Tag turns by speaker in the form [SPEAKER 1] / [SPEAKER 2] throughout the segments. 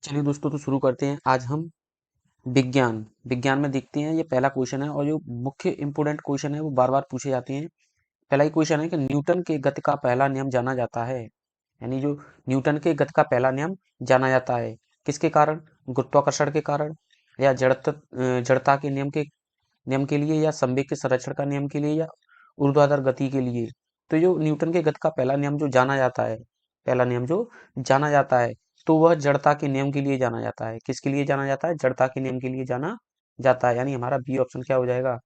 [SPEAKER 1] चलिए दोस्तों, तो शुरू करते हैं। आज हम विज्ञान विज्ञान में देखते हैं। ये पहला क्वेश्चन है और जो मुख्य इंपोर्टेंट क्वेश्चन है वो बार बार पूछे जाते हैं। पहला ही क्वेश्चन है कि न्यूटन के गति का पहला नियम जाना जाता है। यानी जो न्यूटन के गति का पहला नियम जाना जाता है, किसके कारण? गुरुत्वाकर्षण के कारण, या जड़ता के नियम के लिए, या संवेग के संरक्षण का नियम के लिए, या ऊर्ध्वाधर गति के लिए। तो जो न्यूटन के गति का पहला नियम जो जाना जाता है, पहला नियम जो जाना जाता है, तो वह जड़ता के नियम के लिए जाना जाता है। किसके लिए जाना जाता है? जड़ता के नियम के लिए जाना जाता है। यानी हमारा बी ऑप्शन क्या हो जाएगा?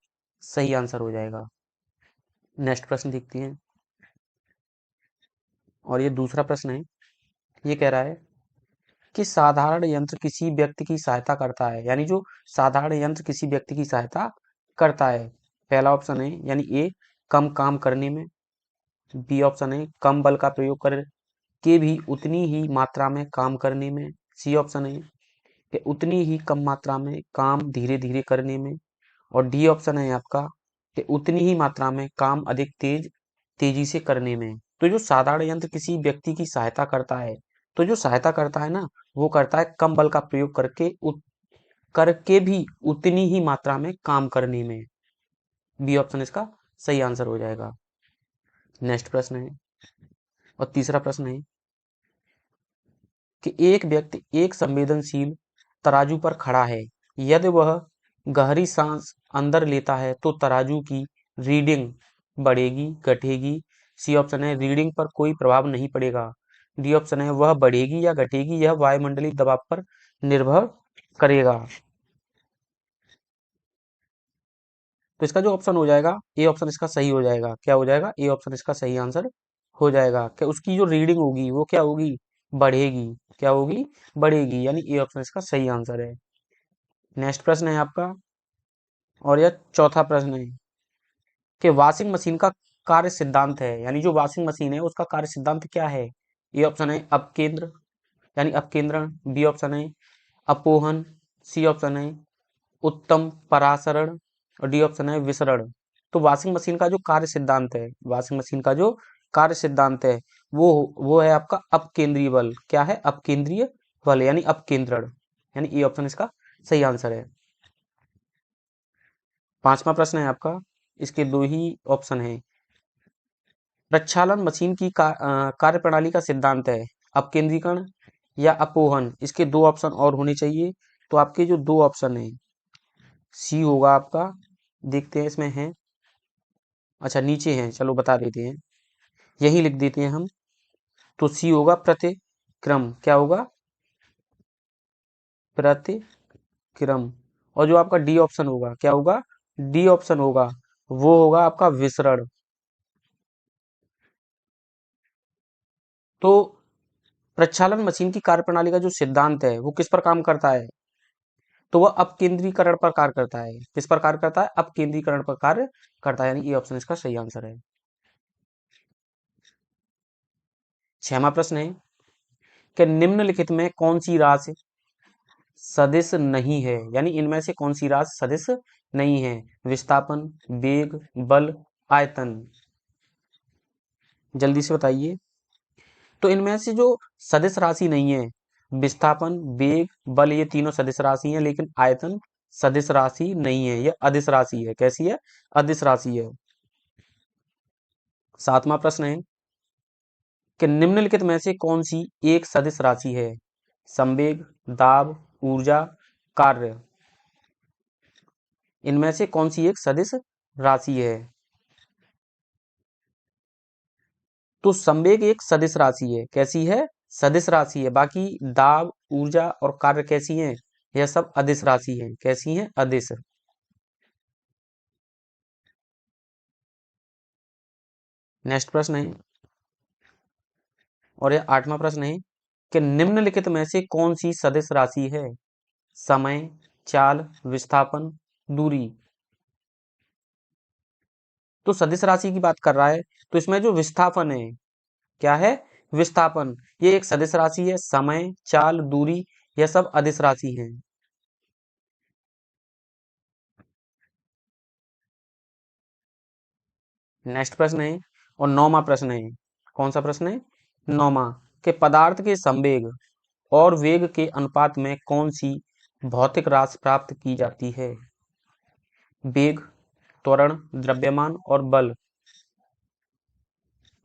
[SPEAKER 1] सही आंसर हो जाएगा। नेक्स्ट प्रश्न देखते हैं। और ये दूसरा प्रश्न है। ये कह रहा है कि साधारण यंत्र किसी व्यक्ति की सहायता करता है। यानी जो साधारण यंत्र किसी व्यक्ति की सहायता करता है। पहला ऑप्शन है यानी ए, कम काम करने में। बी ऑप्शन है कम बल का प्रयोग कर के भी उतनी ही मात्रा में काम करने में। सी ऑप्शन है कि उतनी ही कम मात्रा में काम धीरे धीरे करने में। और डी ऑप्शन है आपका कि उतनी ही मात्रा में काम अधिक तेजी से करने में। तो जो साधारण यंत्र किसी व्यक्ति की सहायता करता है, तो जो सहायता करता है ना, वो करता है कम बल का प्रयोग करके भी उतनी ही मात्रा में काम करने में। बी ऑप्शन इसका सही आंसर हो जाएगा। नेक्स्ट प्रश्न है। और तीसरा प्रश्न है कि एक व्यक्ति एक संवेदनशील तराजू पर खड़ा है। यदि वह गहरी सांस अंदर लेता है तो तराजू की रीडिंग बढ़ेगी, घटेगी। सी ऑप्शन है रीडिंग पर कोई प्रभाव नहीं पड़ेगा। डी ऑप्शन है वह बढ़ेगी या घटेगी, यह वायुमंडलीय दबाव पर निर्भर करेगा। तो इसका जो ऑप्शन हो जाएगा, ए ऑप्शन इसका सही हो जाएगा। क्या हो जाएगा? ए ऑप्शन इसका सही आंसर हो जाएगा कि उसकी जो रीडिंग होगी वो क्या होगी? बढ़ेगी। क्या होगी? बढ़ेगी। यानी ए ऑप्शन इसका सही आंसर है। नेक्स्ट प्रश्न है आपका। और यह चौथा प्रश्न है कि वॉशिंग मशीन का कार्य सिद्धांत है। यानी जो वॉशिंग मशीन है उसका कार्य सिद्धांत क्या है? ए ऑप्शन है अपकेंद्र, यानी अपकेंद्रण। बी ऑप्शन है अपोहन। सी ऑप्शन है उत्तम परासरण। और डी ऑप्शन है विसरण। तो वॉशिंग मशीन का जो कार्य सिद्धांत है, वॉशिंग मशीन का जो कार्य सिद्धांत है, वो है आपका अपकेंद्रीय बल। क्या है? अपकेंद्रीय बल, यानी अपकेंद्रण। यानी ए ऑप्शन इसका सही आंसर है। पांचवा प्रश्न है आपका। इसके दो ही ऑप्शन है। प्रक्षालन मशीन की कार्य प्रणाली का सिद्धांत है अपकेंद्रीकरण या अपोहन। इसके दो ऑप्शन और होने चाहिए। तो आपके जो दो ऑप्शन है, सी होगा आपका। देखते हैं इसमें है, अच्छा नीचे है, चलो बता देते हैं, यही लिख देते हैं हम। तो सी होगा प्रतिक्रम। क्या होगा? प्रतिक्रम। और जो आपका डी ऑप्शन होगा, क्या होगा? डी ऑप्शन होगा, वो होगा आपका विसरण। तो प्रक्षालन मशीन की कार्यप्रणाली का जो सिद्धांत है वो किस पर काम करता है? तो वह अपकेंद्रीकरण पर कार्य करता है। किस पर कार्य करता है? अपकेंद्रीकरण पर कार्य करता है। यानी ये ऑप्शन इसका सही आंसर है। छठवां प्रश्न है कि निम्नलिखित में कौन सी राशि सदिश नहीं है। यानी इनमें से कौन सी राशि सदिश नहीं है? विस्थापन, वेग, बल, आयतन। जल्दी से बताइए। तो इनमें से जो सदिश राशि नहीं है, विस्थापन, वेग, बल, ये तीनों सदिश राशि हैं, लेकिन आयतन सदिश राशि नहीं है, यह अदिश राशि है। कैसी है? अदिश राशि है। सातवां प्रश्न है कि निम्नलिखित में से कौन सी एक सदिश राशि है? संवेग, दाब, ऊर्जा, कार्य। इनमें से कौन सी एक सदिश राशि है? तो संवेग एक सदिश राशि है। कैसी है? सदिश राशि है। बाकी दाब, ऊर्जा और कार्य कैसी हैं? यह सब अदिश राशि हैं। कैसी हैं? अदिश। नेक्स्ट प्रश्न है। और यह आठवां प्रश्न है कि निम्नलिखित में से कौन सी सदिश राशि है? समय, चाल, विस्थापन, दूरी। तो सदिश राशि की बात कर रहा है, तो इसमें जो विस्थापन है, क्या है? विस्थापन। ये एक सदिश राशि है। समय, चाल, दूरी, यह सब अदिश राशि हैं। नेक्स्ट प्रश्न है। और नौवां प्रश्न है। कौन सा प्रश्न है? नौवां, के पदार्थ के संवेग और वेग के अनुपात में कौन सी भौतिक राशि प्राप्त की जाती है? वेग, त्वरण, द्रव्यमान और बल।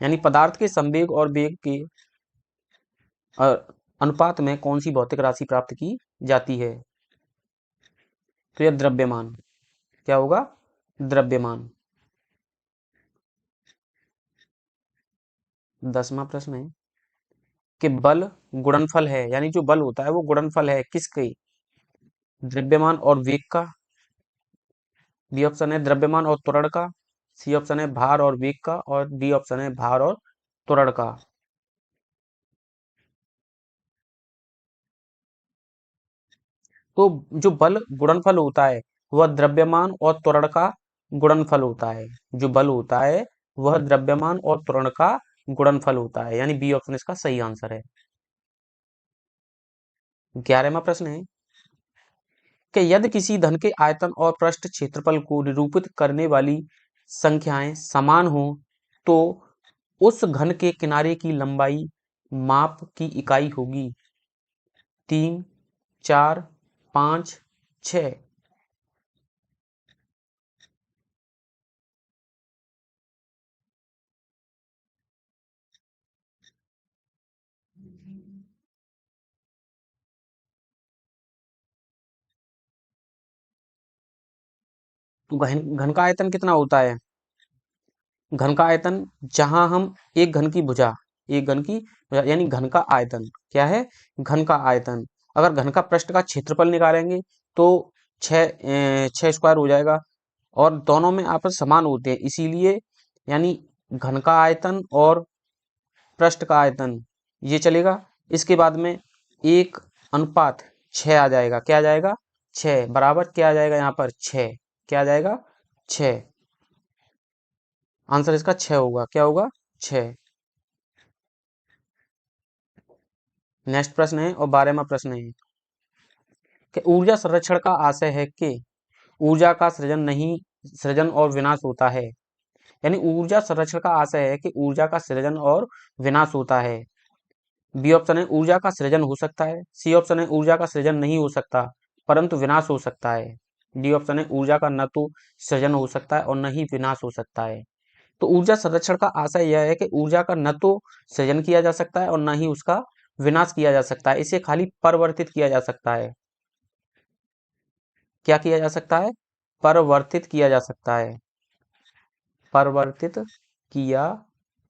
[SPEAKER 1] यानी पदार्थ के संवेग और वेग के अनुपात में कौन सी भौतिक राशि प्राप्त की जाती है? तो यह द्रव्यमान। क्या होगा? द्रव्यमान। 10वां प्रश्न है कि बल गुणनफल है, यानी जो बल होता है वो गुणनफल है किसके? द्रव्यमान और वेग का। बी ऑप्शन है द्रव्यमान और त्वरण का। सी ऑप्शन है भार और वेग का। और डी ऑप्शन है भार और त्वरण का। तो जो बल गुणनफल होता है वह द्रव्यमान और त्वरण का गुणनफल होता है। जो बल होता है वह द्रव्यमान और त्वरण का गुणनफल होता है, यानी बी ऑप्शन इसका सही आंसर है। 11वां प्रश्न है कि यदि किसी धन के आयतन और पृष्ठ क्षेत्रफल को निरूपित करने वाली संख्याएं समान हो तो उस घन के किनारे की लंबाई माप की इकाई होगी? 3, 4, 5, 6। तो घन घन का आयतन कितना होता है? घन का आयतन, जहां हम एक घन की भुजा, एक घन की भुजा यानी घन का आयतन क्या है? घन का आयतन। अगर घन का पृष्ठ का क्षेत्रफल निकालेंगे तो 6 स्क्वायर हो जाएगा। और दोनों में आपस समान होते हैं, इसीलिए यानी घन का आयतन और पृष्ठ का आयतन ये चलेगा। इसके बाद में 1:6 आ जाएगा। क्या आ जाएगा? 6 बराबर क्या आ जाएगा? यहाँ पर 6 क्या आ जाएगा? 6। आंसर इसका 6 होगा। क्या होगा? 6। नेक्स्ट प्रश्न है और 12वां प्रश्न है कि ऊर्जा संरक्षण का आशय है कि ऊर्जा का सृजन नहीं, सृजन और विनाश होता है। यानी ऊर्जा संरक्षण का आशय है कि ऊर्जा का सृजन और विनाश होता है। बी ऑप्शन है ऊर्जा का सृजन हो सकता है। सी ऑप्शन है ऊर्जा का सृजन नहीं हो सकता परंतु विनाश हो सकता है। डी ऑप्शन है ऊर्जा का न तो सृजन हो सकता है और न ही विनाश हो सकता है। तो ऊर्जा संरक्षण का आशय यह है कि ऊर्जा का न तो सृजन किया जा सकता है और न ही उसका विनाश किया जा सकता है, इसे खाली परिवर्तित किया जा सकता है। क्या किया जा सकता है? परिवर्तित किया जा सकता है। परिवर्तित किया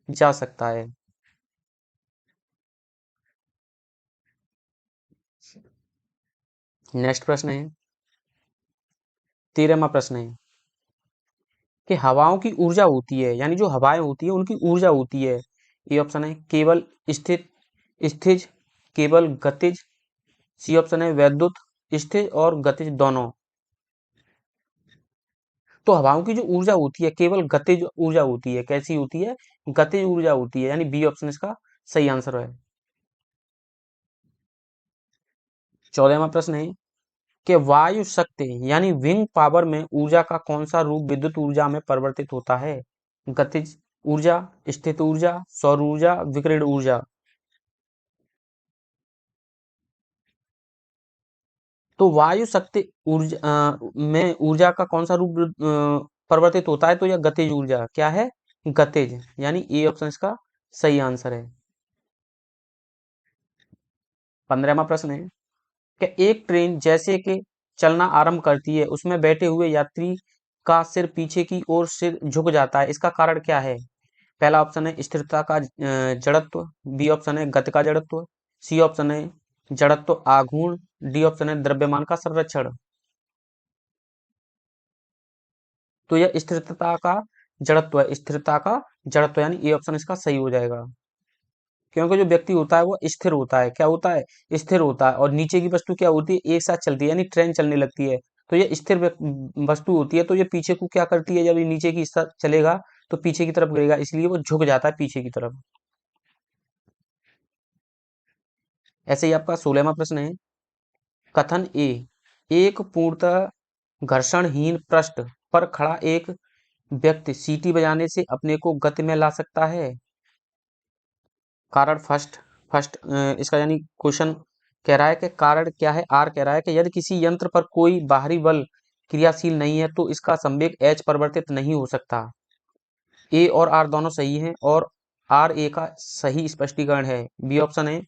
[SPEAKER 1] जा सकता है। नेक्स्ट प्रश्न है 13वां प्रश्न है कि हवाओं की ऊर्जा होती है, यानी जो हवाएं होती है उनकी ऊर्जा होती है। ए ऑप्शन है केवल स्थित, स्थिज, केवल गतिज। सी ऑप्शन है वैद्युत, स्थिज और गतिज दोनों। तो हवाओं की जो ऊर्जा होती है केवल गतिज ऊर्जा होती है। कैसी होती है? गतिज ऊर्जा होती है, यानी बी ऑप्शन इसका सही आंसर है। 14वां प्रश्न है कि वायु शक्ति यानी विंग पावर में ऊर्जा का कौन सा रूप विद्युत ऊर्जा में परिवर्तित होता है? गतिज ऊर्जा, स्थित ऊर्जा, सौर ऊर्जा, विकिरण ऊर्जा। तो वायु शक्ति ऊर्जा में ऊर्जा का कौन सा रूप परिवर्तित होता है? तो यह गतिज ऊर्जा। क्या है? गतिज, यानी ए ऑप्शन इसका सही आंसर है। 15वां प्रश्न है कि एक ट्रेन जैसे कि चलना आरंभ करती है उसमें बैठे हुए यात्री का सिर पीछे की ओर सिर झुक जाता है, इसका कारण क्या है? पहला ऑप्शन है स्थिरता का जड़त्व। बी ऑप्शन है गति का जड़त्व। सी ऑप्शन है जड़त्व आघूर्ण। डी ऑप्शन है द्रव्यमान का संरक्षण। तो यह स्थिरता का जड़त्व है। स्थिरता का जड़त्व, यानी ए ऑप्शन इसका सही हो जाएगा। क्योंकि जो व्यक्ति होता है वो स्थिर होता है। क्या होता है? स्थिर होता है। और नीचे की वस्तु क्या होती है? एक साथ चलती है, यानी ट्रेन चलने लगती है। तो ये स्थिर वस्तु होती है, तो ये पीछे को क्या करती है? जब ये नीचे की साथ चलेगा तो पीछे की तरफ गिरेगा, इसलिए वो झुक जाता है पीछे की तरफ। ऐसे ही आपका 16वां प्रश्न है कथन ए, एक पूर्णतः घर्षणहीन पृष्ठ पर खड़ा एक व्यक्ति सीटी बजाने से अपने को गति में ला सकता है। कारण फर्स्ट फर्स्ट इसका यानी क्वेश्चन कह रहा है कि कारण क्या है, आर कह रहा है कि यदि किसी यंत्र पर कोई बाहरी बल क्रियाशील नहीं है तो इसका संवेग एच परिवर्तित नहीं हो सकता। ए और आर दोनों सही हैं और आर ए का सही स्पष्टीकरण है। बी ऑप्शन है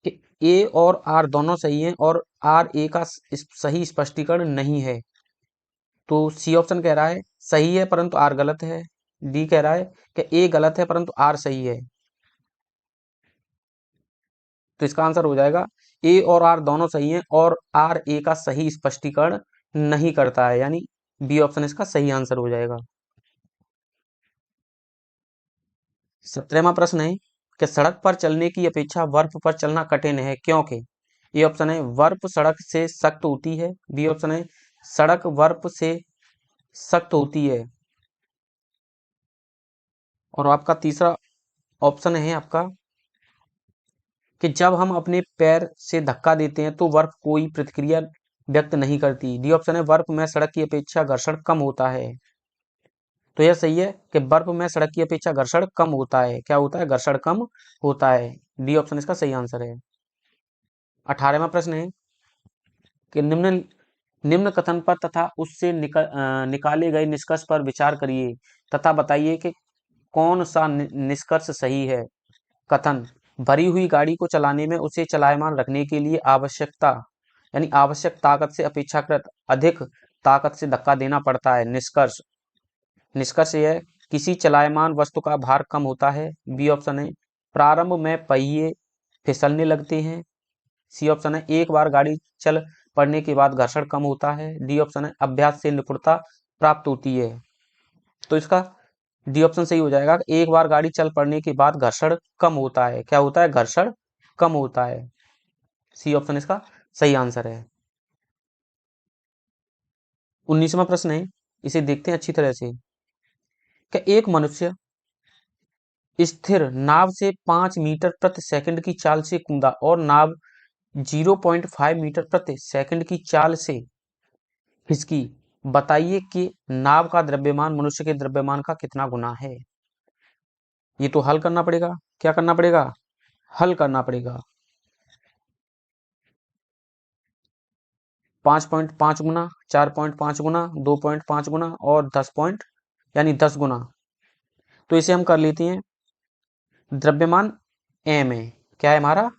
[SPEAKER 1] कि ए और आर दोनों सही हैं और आर ए का सही स्पष्टीकरण नहीं है। तो सी ऑप्शन कह रहा है सही है परंतु आर गलत है। डी कह रहा है कि ए गलत है परंतु आर सही है। तो इसका आंसर हो जाएगा ए और आर दोनों सही हैं और आर ए का सही स्पष्टीकरण नहीं करता है, यानी बी ऑप्शन इसका सही आंसर हो जाएगा। 17वां प्रश्न है कि सड़क पर चलने की अपेक्षा बर्फ पर चलना कठिन है क्योंकि। ए ऑप्शन है बर्फ सड़क से सख्त होती है। बी ऑप्शन है सड़क बर्फ से सख्त होती है। और आपका तीसरा ऑप्शन है आपका कि जब हम अपने पैर से धक्का देते हैं तो बर्फ कोई प्रतिक्रिया व्यक्त नहीं करती। डी ऑप्शन है बर्फ में सड़क की अपेक्षा घर्षण कम होता है। तो यह सही है कि बर्फ में सड़क की अपेक्षा घर्षण कम होता है। क्या होता है, घर्षण कम होता है। डी ऑप्शन इसका सही आंसर है। 18वां प्रश्न है कि निम्न निम्न कथन पर तथा उससे निकाले गए निष्कर्ष पर विचार करिए तथा बताइए कि कौन सा निष्कर्ष सही है। कथन, भरी हुई गाड़ी को चलाने में उसे चलायमान रखने के लिए आवश्यक ताकत से अपेक्षाकृत अधिक ताकत से धक्का देना पड़ता है। निष्कर्ष निष्कर्ष यह है, किसी चलायमान वस्तु का भार कम होता है। बी ऑप्शन है प्रारंभ में पहिए फिसलने लगते हैं। सी ऑप्शन है एक बार गाड़ी चल पड़ने के बाद घर्षण कम होता है। डी ऑप्शन है अभ्यास से निपुणता प्राप्त होती है। तो इसका डी ऑप्शन सही हो जाएगा, एक बार गाड़ी चल पड़ने के बाद घर्षण कम होता है। क्या होता है, घर्षण कम होता है। सी ऑप्शन इसका सही आंसर है। 19वां प्रश्न है, इसे देखते हैं अच्छी तरह से। क्या एक मनुष्य स्थिर नाव से 5 मीटर प्रति सेकंड की चाल से कूदा और नाव 0.5 मीटर प्रति सेकंड की चाल से खिसकी। बताइए कि नाव का द्रव्यमान मनुष्य के द्रव्यमान का कितना गुना है। ये तो हल करना पड़ेगा। क्या करना पड़ेगा, हल करना पड़ेगा। 5.5 गुना, 4.5 गुना, 2.5 गुना और 10 पॉइंट यानी 10 गुना। तो इसे हम कर लेते हैं। द्रव्यमान एम है, क्या है हमारा,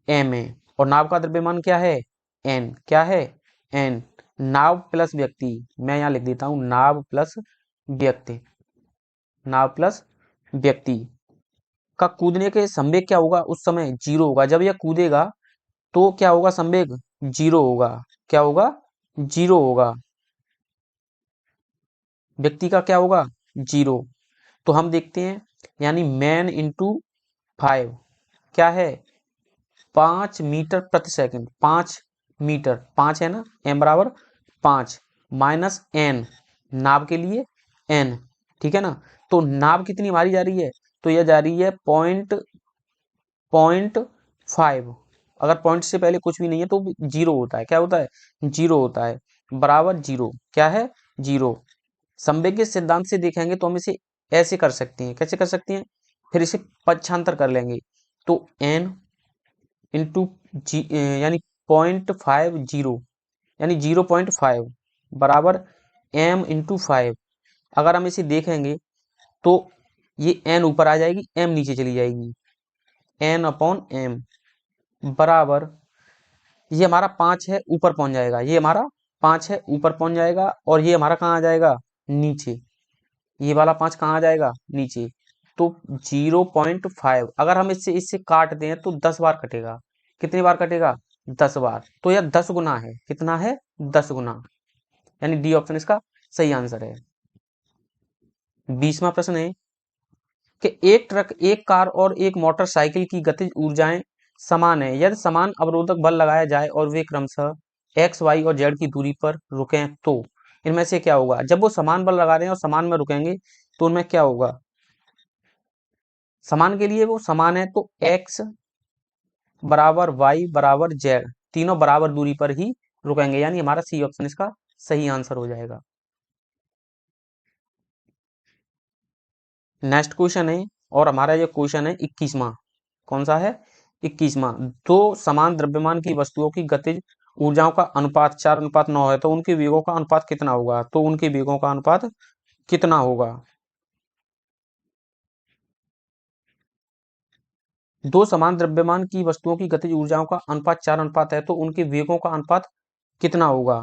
[SPEAKER 1] एम है, और नाव का द्रव्यमान क्या है, एन। क्या है, एन। नाव प्लस व्यक्ति, मैं यहाँ लिख देता हूं नाव प्लस व्यक्ति, नाव प्लस व्यक्ति का कूदने के संवेग क्या होगा, उस समय 0 होगा। जब यह कूदेगा तो क्या होगा, संवेग 0 होगा। क्या होगा, 0 होगा। व्यक्ति का क्या होगा, 0। तो हम देखते हैं, यानी मैन इंटू 5 क्या है, 5 मीटर प्रति सेकंड। 5 मीटर, 5 है ना, एम बराबर 5 माइनस एन, नाव के लिए एन, ठीक है ना। तो नाव कितनी हमारी जा रही है, तो यह जा रही है 0.5। अगर पॉइंट से पहले कुछ भी नहीं है तो 0 होता है। क्या होता है, 0 होता है, बराबर 0। क्या है, 0। संवेग के सिद्धांत से देखेंगे तो हम इसे ऐसे कर सकते हैं। कैसे कर सकते हैं, फिर इसे पक्षांतर कर लेंगे। तो एन इंटू जी यानी 0.50 यानी 0.5 बराबर एम इंटू 5। अगर हम इसे देखेंगे तो ये एन ऊपर आ जाएगी, एम नीचे चली जाएगी, एन अपॉन एम बराबर, ये हमारा 5 है ऊपर पहुंच जाएगा, ये हमारा 5 है ऊपर पहुंच जाएगा, और ये हमारा कहाँ आ जाएगा, नीचे। ये वाला 5 कहाँ आ जाएगा, नीचे। तो 0.5 अगर हम इससे इससे काट दें तो 10 बार कटेगा। कितनी बार कटेगा, 10 बार। तो यह 10 गुना है। कितना है, 10 गुना, यानी डी ऑप्शन इसका सही आंसर है। 20वां प्रश्न है कि एक ट्रक, एक कार और एक मोटरसाइकिल की गतिज ऊर्जाएं समान है। यदि समान अवरोधक बल लगाया जाए और वे क्रमशः एक्स, वाई और जेड की दूरी पर रुकें तो इनमें से क्या होगा। जब वो समान बल लगा रहे हैं और समान में रुकेंगे तो उनमें क्या होगा, समान के लिए वो समान है तो एक्स बराबर वाई बराबर जेड, तीनों बराबर दूरी पर ही रुकेंगे, यानी हमारा सी ऑप्शन इसका सही आंसर हो जाएगा। नेक्स्ट क्वेश्चन है, और हमारा ये क्वेश्चन है 21वां। कौन सा है, 21वां, दो समान द्रव्यमान की वस्तुओं की गतिज ऊर्जाओं का अनुपात 4:9 है, तो उनके वेगों का अनुपात कितना होगा? तो उनके वेगों का अनुपात कितना होगा? दो समान द्रव्यमान की वस्तुओं की गतिज ऊर्जाओं का अनुपात 4 अनुपात है, तो उनके वेगों का अनुपात कितना होगा?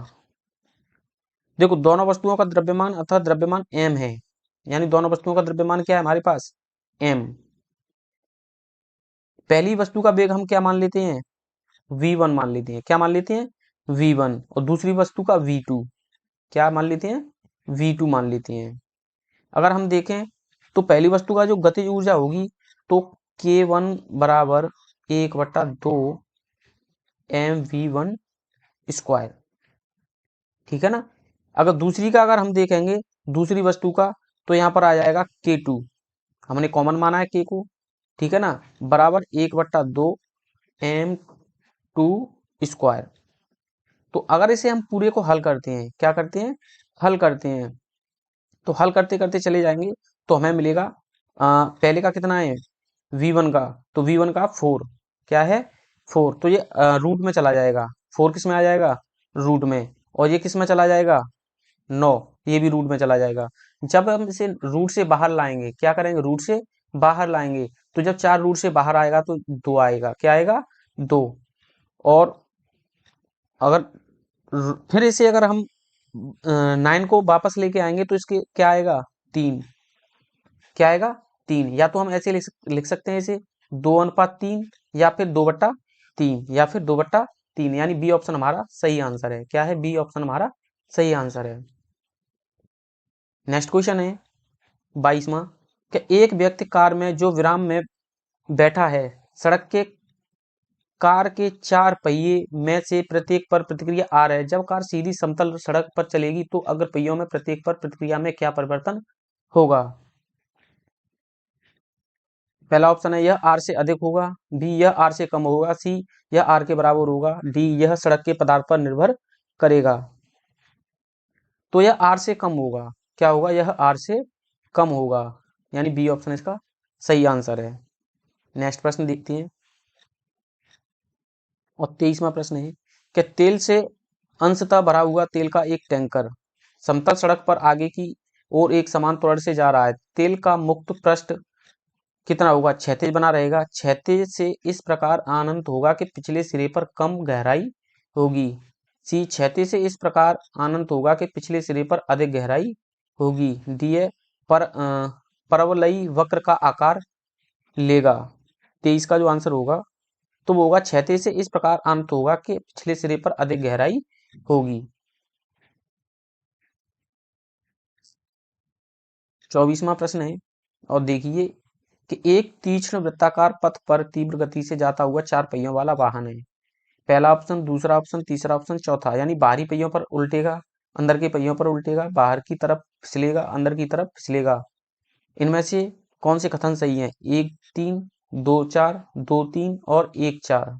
[SPEAKER 1] देखो, दोनों वस्तुओं का द्रव्यमान अथवा द्रव्यमान m है, यानी दोनों वस्तुओं का द्रव्यमान क्या है हमारे पास? m। पहली वस्तु का वेग हम क्या मान लेते हैं? v1 मान लेते हैं। क्या मान लेते हैं? v1। और दूसरी वस्तु का v2, क्या मान लेते हैं? v2 मान लेते हैं। अगर हम देखें तो पहली वस्तु का जो गतिज ऊर्जा होगी, तो k1 बराबर 1/2 mv1 स्क्वायर, ठीक है ना। अगर दूसरी का अगर हम देखेंगे, दूसरी वस्तु का, तो यहाँ पर आ जाएगा k2, हमने कॉमन माना है k को, ठीक है ना, बराबर 1/2 m2 स्क्वायर। तो अगर इसे हम पूरे को हल करते हैं, क्या करते हैं? हल करते हैं, तो हल करते करते चले जाएंगे, तो हमें मिलेगा पहले का कितना है? v1 का, तो v1 का 4, क्या है? 4, तो ये रूट में चला जाएगा, 4 किस में आ जाएगा? रूट में। और ये किस में चला जाएगा? 9, ये भी रूट में चला जाएगा। जब हम इसे रूट से बाहर लाएंगे, क्या करेंगे? रूट से बाहर लाएंगे, तो जब 4 रूट से बाहर आएगा तो 2 आएगा, क्या आएगा? 2। और अगर फिर इसे अगर हम 9 को वापस लेके आएंगे, तो इसके क्या आएगा? 3, क्या आएगा? 3। या तो हम ऐसे लिख सकते हैं इसे 2:3, या फिर 2/3, या फिर 2/3, यानी बी ऑप्शन हमारा सही आंसर है। क्या है? बी ऑप्शन हमारा सही आंसर है। नेक्स्ट क्वेश्चन है 22वां, कि एक व्यक्ति कार में जो विराम में बैठा है, सड़क के कार के 4 पहिए में से प्रत्येक पर प्रतिक्रिया आ रहा है। जब कार सीधी समतल सड़क पर चलेगी, तो अगर पहियों में प्रत्येक पर प्रतिक्रिया में क्या परिवर्तन होगा? पहला ऑप्शन है, यह आर से अधिक होगा, बी यह आर से कम होगा, सी यह आर के बराबर होगा, डी यह सड़क के पदार्थ पर निर्भर करेगा। तो यह आर से कम होगा, क्या होगा? यह आर से कम होगा, यानी बी ऑप्शन इसका सही आंसर है। नेक्स्ट प्रश्न देखते हैं, और 23वां प्रश्न है कि तेल से अंशतः भरा हुआ तेल का एक टैंकर समतल सड़क पर आगे की ओर एक समान त्वरण से जा रहा है। तेल का मुक्त पृष्ठ कितना होगा? क्षैतिज बना रहेगा। क्षैतिज से इस प्रकार अनंत होगा कि पिछले सिरे पर कम गहराई होगी। सी क्षैतिज से इस प्रकार अनंत होगा कि पिछले सिरे पर अधिक गहराई होगी। डी है परवलयी वक्र का आकार लेगा। 23 का जो आंसर होगा, तो वो होगा क्षैतिज से इस प्रकार अनंत होगा कि पिछले सिरे पर अधिक गहराई होगी। 24वां प्रश्न है, और देखिए कि एक तीक्ष्ण वृत्ताकार पथ पर तीव्र गति से जाता हुआ 4 पहियों वाला वाहन है। पहला ऑप्शन, दूसरा ऑप्शन, तीसरा ऑप्शन, चौथा, यानी बाहरी पहियों पर उल्टेगा, अंदर के पहियों पर उल्टेगा, बाहर की तरफ फिसलेगा, अंदर की तरफ फिसलेगा। इनमें से कौन से कथन सही है? 1-3, 2-4, 2-3 और 1-4।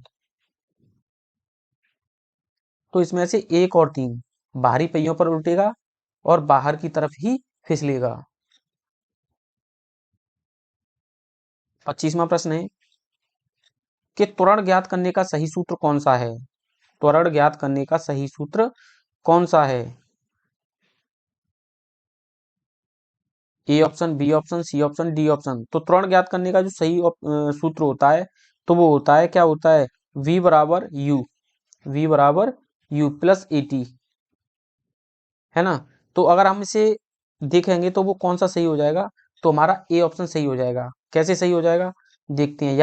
[SPEAKER 1] तो इसमें से 1 और 3, बाहरी पहियों पर उल्टेगा और बाहर की तरफ ही फिसलेगा। 25वां प्रश्न है कि त्वरण ज्ञात करने का सही सूत्र कौन सा है? त्वरण ज्ञात करने का सही सूत्र कौन सा है? A option, B option, C option, D option. तो त्वरण ज्ञात करने का जो सही सूत्र होता है, तो वो होता है, क्या होता है? v बराबर यू, v बराबर यू प्लस ए टी, है ना। तो अगर हम इसे देखेंगे, तो वो कौन सा सही हो जाएगा? तो हमारा ए ऑप्शन सही हो जाएगा। कैसे सही हो जाएगा? देखते हैं।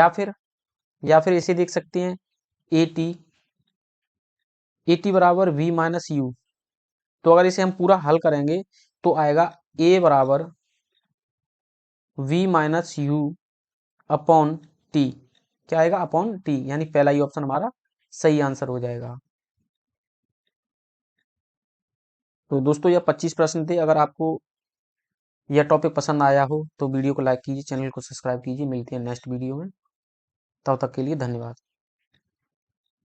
[SPEAKER 1] या फिर इसे देख सकते हैं, ए टी, ए टी बराबर v माइनस यू। तो अगर इसे हम पूरा हल करेंगे, तो आएगा ए बराबर v minus you upon T. क्या आएगा? अपॉन टी, यानी पहला ही ऑप्शन हमारा सही आंसर हो जाएगा। तो दोस्तों, यह 25 प्रश्न थे। अगर आपको यह टॉपिक पसंद आया हो, तो वीडियो को लाइक कीजिए, चैनल को सब्सक्राइब कीजिए। मिलते हैं नेक्स्ट वीडियो में, तब तक के लिए धन्यवाद।